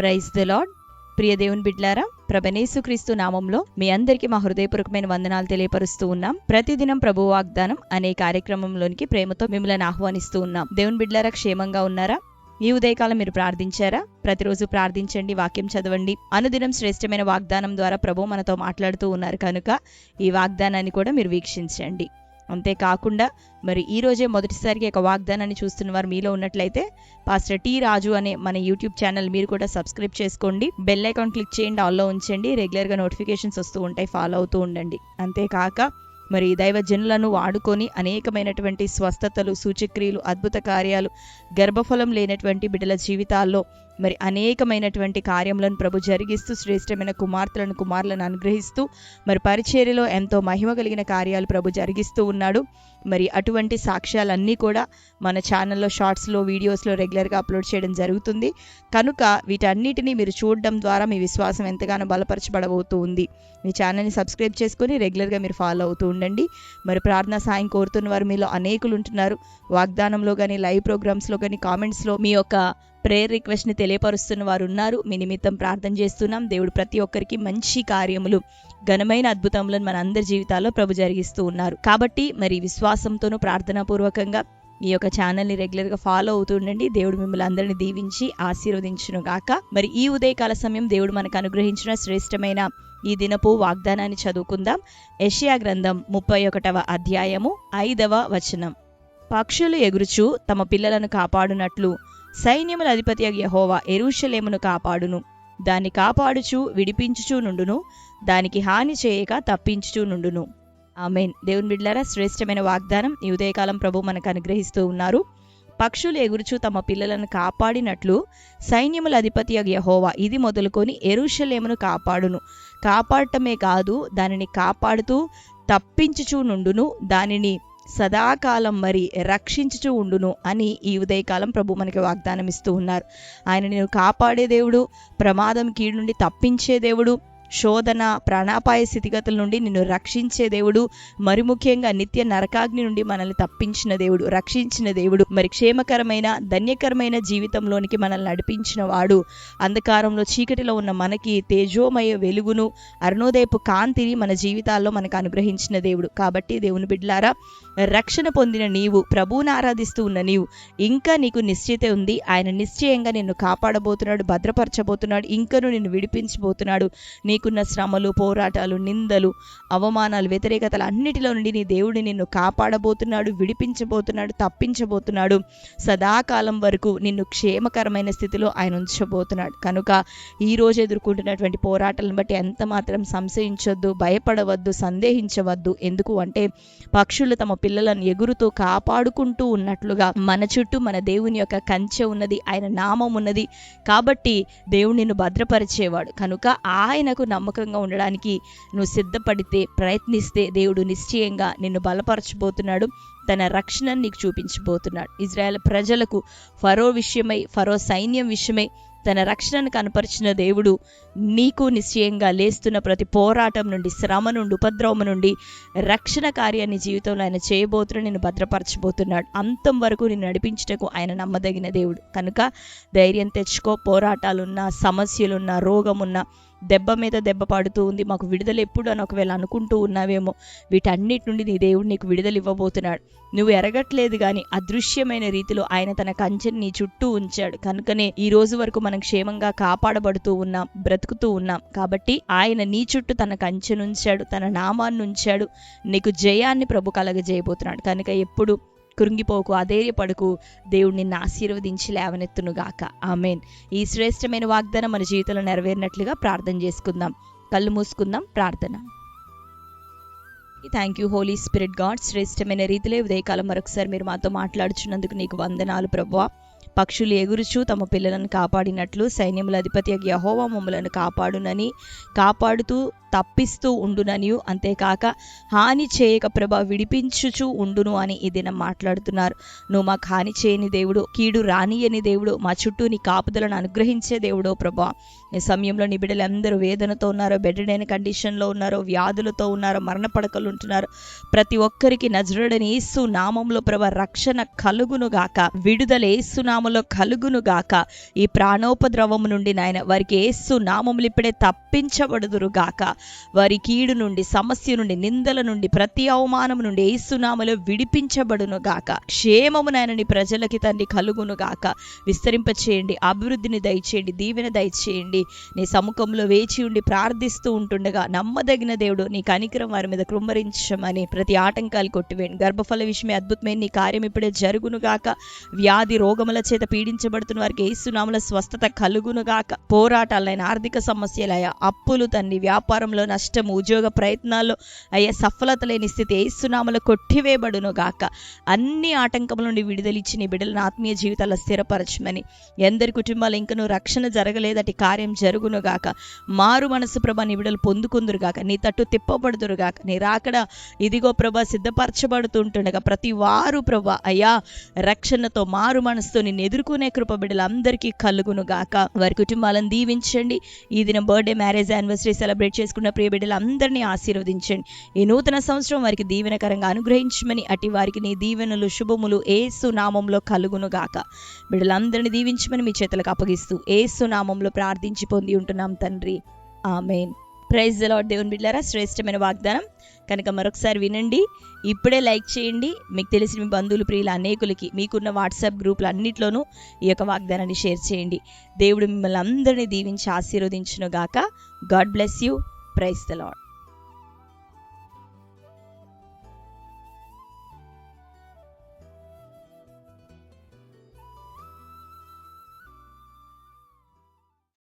Praise the lord. ప్రియ దేవుని బిడ్డలారా, ప్రభుయేసుక్రీస్తు నామంలో మీ అందరికీ మా హృదయపూర్వకమైన వందనాలు తెలియపరుస్తూ ఉన్నాం. ప్రతిదినం ప్రభు వాగ్దానం అనే కార్యక్రమంలోనికి ప్రేమతో మిమ్మల్ని ఆహ్వానిస్తూ ఉన్నాం. దేవుని బిడ్డలారా, క్షేమంగా ఉన్నారా? ఈ ఉదయకాలం మీరు ప్రార్థించారా? ప్రతిరోజు ప్రార్థించండి, వాక్యం చదవండి. అనుదినం శ్రేష్టమైన వాగ్దానం ద్వారా ప్రభు మనతో మాట్లాడుతూ ఉన్నారు కనుక ఈ వాగ్దానాన్ని కూడా మీరు వీక్షించండి. అంతేకాకుండా మరి ఈ రోజే మొదటిసారిగా ఒక వాగ్దానాన్ని చూస్తున్న వారు మీలో ఉన్నట్లయితే పాస్టర్ టి రాజు అనే మన యూట్యూబ్ ఛానల్ మీరు కూడా సబ్స్క్రైబ్ చేసుకోండి. బెల్ ఐకాన్ క్లిక్ చేయండి, ఆల్లో ఉంచండి. రెగ్యులర్గా నోటిఫికేషన్స్ వస్తూ ఉంటాయి, ఫాలో అవుతూ ఉండండి. అంతేకాక మరి దైవజనులను వాడుకొని అనేకమైనటువంటి స్వస్థతలు, సూచక్రియలు, అద్భుత కార్యాలు, గర్భఫలం లేనటువంటి బిడ్డల జీవితాల్లో మరి అనేకమైనటువంటి కార్యములను ప్రభు జరిగిస్తూ శ్రేష్టమైన కుమారులను అనుగ్రహిస్తూ మరి పరిచర్యలో ఎంతో మహిమ కలిగిన కార్యాలు ప్రభు జరిగిస్తూ ఉన్నాడు. మరి అటువంటి సాక్ష్యాలన్నీ కూడా మన ఛానల్లో షార్ట్స్లో, వీడియోస్లో రెగ్యులర్గా అప్లోడ్ చేయడం జరుగుతుంది. కనుక వీటన్నిటిని మీరు చూడడం ద్వారా మీ విశ్వాసం ఎంతగానో బలపరచబడబోతూ ఉంది. మీ ఛానల్ని సబ్స్క్రైబ్ చేసుకొని రెగ్యులర్గా మీరు ఫాలో అవుతూ ఉండండి. మరి ప్రార్థనా సాయం కోరుతున్న వారు మీలో అనేకులు ఉంటున్నారు. వాగ్దానంలో కానీ, లైవ్ ప్రోగ్రామ్స్లో కానీ, కామెంట్స్లో మీ యొక్క ప్రేయర్ రిక్వెస్ట్ని తెలియపరుస్తున్న వారు ఉన్నారు. మీ నిమిత్తం ప్రార్థన చేస్తున్నాం. దేవుడు ప్రతి ఒక్కరికి మంచి కార్యములు, ఘనమైన అద్భుతములను మన అందరి జీవితాల్లో ప్రభు జరిగిస్తూ ఉన్నారు. కాబట్టి మరి విశ్వాసంతోనూ ప్రార్థనాపూర్వకంగా ఈ యొక్క ఛానల్ని రెగ్యులర్గా ఫాలో అవుతూ ఉండండి. దేవుడు మిమ్మల్ని అందరినీ దీవించి ఆశీర్వదించును గాక. మరి ఈ ఉదయకాల సమయం దేవుడు మనకు అనుగ్రహించిన శ్రేష్టమైన ఈ దినపు వాగ్దానాన్ని చదువుకుందాం. యెషయా గ్రంథం 31వ అధ్యాయము 5వ వచనం. పక్షులు ఎగురుచు తమ పిల్లలను కాపాడునట్లు సైన్యముల అధిపతి యెహోవా యెరూషలేమును కాపాడును. దాన్ని కాపాడుచు విడిపించుచూ నుండును, దానికి హాని చేయక తప్పించుచూ నుండును. ఆమేన్. దేవుని బిడ్డలారా, శ్రేష్టమైన వాగ్దానం ఈ ఉదయకాలం ప్రభు మనకు అనుగ్రహిస్తూ ఉన్నారు. పక్షులు ఎగురుచు తమ పిల్లలను కాపాడినట్లు సైన్యముల అధిపతి యెహోవా ఇది మొదలుకొని యెరూషలేమును కాపాడును. కాపాడటమే కాదు, దానిని కాపాడుతూ తప్పించుచూ నుండును, దానిని సదాకాలం మరి రక్షించుచూ ఉండును అని ఈ ఉదయకాలం ప్రభు మనకి వాగ్దానం ఇస్తూ ఉన్నారు. ఆయన నేను కాపాడే దేవుడు, ప్రమాదం కీడు నుండి తప్పించే దేవుడు, శోధన ప్రాణాపాయ స్థితిగతుల నుండి నిన్ను రక్షించే దేవుడు, మరి ముఖ్యంగా నిత్య నరకాగ్ని నుండి మనల్ని తప్పించిన దేవుడు, రక్షించిన దేవుడు, మరి క్షేమకరమైన ధన్యకరమైన జీవితంలోనికి మనల్ని నడిపించిన వాడు, అంధకారంలో చీకటిలో ఉన్న మనకి తేజోమయ వెలుగును, అరుణోదయపు కాంతిని మన జీవితాల్లో మనకు అనుగ్రహించిన దేవుడు. కాబట్టి దేవుని బిడ్డలారా, రక్షణ పొందిన నీవు, ప్రభువుని ఆరాధిస్తూ ఉన్న నీవు, ఇంకా నీకు నిశ్చయిత ఉంది. ఆయన నిశ్చయంగా నిన్ను కాపాడబోతున్నాడు, భద్రపరచబోతున్నాడు, ఇంకను నిన్ను విడిపించబోతున్నాడు. నీకున్న శ్రమలు, పోరాటాలు, నిందలు, అవమానాలు, వ్యతిరేకతలు అన్నిటిలో నుండి నీ దేవుడు నిన్ను కాపాడబోతున్నాడు, విడిపించబోతున్నాడు, తప్పించబోతున్నాడు. సదాకాలం వరకు నిన్ను క్షేమకరమైన స్థితిలో ఆయన ఉంచబోతున్నాడు. కనుక ఈ రోజు ఎదుర్కొంటున్నటువంటి పోరాటాలను బట్టి ఎంత మాత్రం సంశయించొద్దు, భయపడవద్దు, సందేహించవద్దు. ఎందుకు అంటే పక్షులు తమ పిల్లలను ఎగురుతూ కాపాడుకుంటూ ఉన్నట్లుగా మన చుట్టూ మన దేవుని యొక్క కంచె ఉన్నది, ఆయన నామం ఉన్నది. కాబట్టి దేవుడు నిన్ను భద్రపరిచేవాడు. కనుక ఆయనకు నమ్మకంగా ఉండడానికి నువ్వు సిద్ధపడితే, ప్రయత్నిస్తే దేవుడు నిశ్చయంగా నిన్ను బలపరచబోతున్నాడు, తన రక్షణను నీకు చూపించబోతున్నాడు. ఇజ్రాయెల్ ప్రజలకు ఫరో విషయమై, ఫరో సైన్యం విషయమై తన రక్షణను కనపరిచిన దేవుడు నీకు నిశ్చయంగా లేస్తున్న ప్రతి పోరాటం నుండి, శ్రమ నుండి, ఉపద్రవం నుండి రక్షణ కార్యాన్ని జీవితంలో ఆయన చేయబోతున్నాడు, నిన్ను భద్రపరచబోతున్నాడు. అంతం వరకు నిన్ను నడిపించుటకు ఆయన నమ్మదగిన దేవుడు. కనుక ధైర్యం తెచ్చుకో. పోరాటాలున్నా, సమస్యలున్నా, రోగమున్నా, దెబ్బ మీద దెబ్బ పడుతూ ఉంది, మాకు విడుదల ఎప్పుడు అని ఒకవేళ అనుకుంటూ ఉన్నావేమో, వీటన్నిటి నుండి నీ దేవుడు నీకు విడుదల ఇవ్వబోతున్నాడు. నువ్వు ఎరగట్లేదు కానీ అదృశ్యమైన రీతిలో ఆయన తన కంచెని నీ చుట్టూ ఉంచాడు. కనుకనే ఈ రోజు వరకు మనం క్షేమంగా కాపాడబడుతూ ఉన్నాం, బ్రతుకుతూ ఉన్నాం. కాబట్టి ఆయన నీ చుట్టూ తన కంచెను ఉంచాడు, తన నామాన్ని ఉంచాడు. నీకు జయాన్ని ప్రభు కలగజేయబోతున్నాడు. కనుక ఎప్పుడు కృంగిపోకు, అధైర్యపడకు. దేవుడు నిన్ను ఆశీర్వదించి లేవనెత్తునుగాక. ఆమేన్. ఈ శ్రేష్టమైన వాగ్దానం మన జీవితంలో నెరవేరినట్లుగా ప్రార్థన చేసుకుందాం. కళ్ళు మూసుకుందాం. ప్రార్థన. Thank you holy spirit God. శ్రేష్టమైన రీతిలో ఉదయకాలం మరొకసారి మీరు మాతో మాట్లాడుచున్నందుకు నీకు వందనాలు ప్రభువా. పక్షులు ఎగురుచు తమ పిల్లలను కాపాడినట్లు సైన్యముల అధిపతి యెహోవా మమ్మలను కాపాడునని, కాపాడుతూ తప్పిస్తూ ఉండుననియు, అంతేకాక హాని చేయక ప్రభా విడిపించుచు ఉండును అని ఈ దినం మాట్లాడుతున్నారు. నువ్వు మాకు హాని చేయని దేవుడు, కీడు రానియని దేవుడు, మా చుట్టూ నీ కాపుదలను అనుగ్రహించే దేవుడో ప్రభా. ఈ సమయంలో నీ బిడ్డలు అందరూ వేదనతో ఉన్నారో, బెడ్డైన కండిషన్లో ఉన్నారో, వ్యాధులతో ఉన్నారో, మరణ పడకలు ఉంటున్నారు. ప్రతి ఒక్కరికి నజరేయుడైన యేసు నామంలో ప్రభా రక్షణ కలుగును గాక, విడుదల యేసు నామములో నామములో కలుగును గాక. ఈ ప్రాణోపద్రవము నుండి నాయన వారికి యేసు నామములు ఇప్పుడే తప్పించబడుదురు గాక. వారి కీడు నుండి, సమస్య నుండి, నిందల నుండి, ప్రతి అవమానం నుండి యేసు నామములో విడిపించబడును గాక. క్షేమము నాయన నీ ప్రజలకి తండ్రి కలుగును గాక. విస్తరింపచేయండి, అభివృద్ధిని దయచేయండి, దీవెన దయచేయండి. నీ సముఖంలో వేచి ఉండి ప్రార్థిస్తూ ఉంటుండగా నమ్మదగిన దేవుడు నీ కనికరం వారి మీద కృమ్మరించమని ప్రతి ఆటంకాలు కొట్టివేయండి. గర్భఫల విషయమే అద్భుతమైన నీ కార్యం ఇప్పుడే జరుగును గాక. వ్యాధి రోగముల చేత పీడించబడుతున్న వారికి యేసునామములో స్వస్థత కలుగును గాక. పోరాటాలైన, ఆర్థిక సమస్యలయ్యా, అప్పులు తండ్రి, వ్యాపారంలో నష్టము, ఉద్యోగ ప్రయత్నాల్లో అయ్యా సఫలత లేని స్థితి యేసునామములో కొట్టివేయబడును గాక. అన్ని ఆటంకముల నుండి విడుదలిచ్చి నీ బిడ్డలను ఆత్మీయ జీవితాల్లో స్థిరపరచమని, ఎందరి కుటుంబాలు ఇంకనూ రక్షణ జరగలేదటి కార్యం జరుగును గాక. మారు మనసు ప్రభా నీ బిడ్డలు పొందుకుందురు గాక. నీ తట్టు తిప్పబడుదురు గాక. నీ రాకడ ఇదిగో ప్రభా సిద్ధపరచబడుతుంటుండగా ప్రతి వారు ప్రభా అయ్యా రక్షణతో, మారు మనసుతో నిన్ను ఎదుర్కొనే కృప బిడ్డలందరికీ కలుగును గాక. వారి కుటుంబాలను దీవించండి. ఈ దినం బర్త్డే, మ్యారేజ్, యానివర్సరీ సెలబ్రేట్ చేసుకున్న ప్రియ బిడ్డలందరినీ ఆశీర్వదించండి. ఈ నూతన సంవత్సరం వారికి దీవెనకరంగా అనుగ్రహించమని, అటు వారికి నీ దీవెనలు, శుభములు యేసు నామంలో కలుగును గాక. బిడ్డలందరినీ దీవించమని మీ చేతులకు అప్పగిస్తూ యేసు నామంలో ప్రార్థించి పొంది ఉంటున్నాం తండ్రి, ఆమేన్. Praise the lord. దేవుని బిడ్డలారా, శ్రేష్టమైన వాగ్దానం కనుక మరొకసారి వినండి. ఇప్పుడే లైక్ చేయండి. మీకు తెలిసిన మీ బంధువులు, ప్రియులు అనేకులకి, మీకున్న వాట్సాప్ గ్రూపులు అన్నిట్లోనూ ఈ యొక్క వాగ్దానాన్ని షేర్ చేయండి. దేవుడు మిమ్మల్ని అందరినీ దీవించి ఆశీర్వదించును గాక. God bless you. Praise the lord.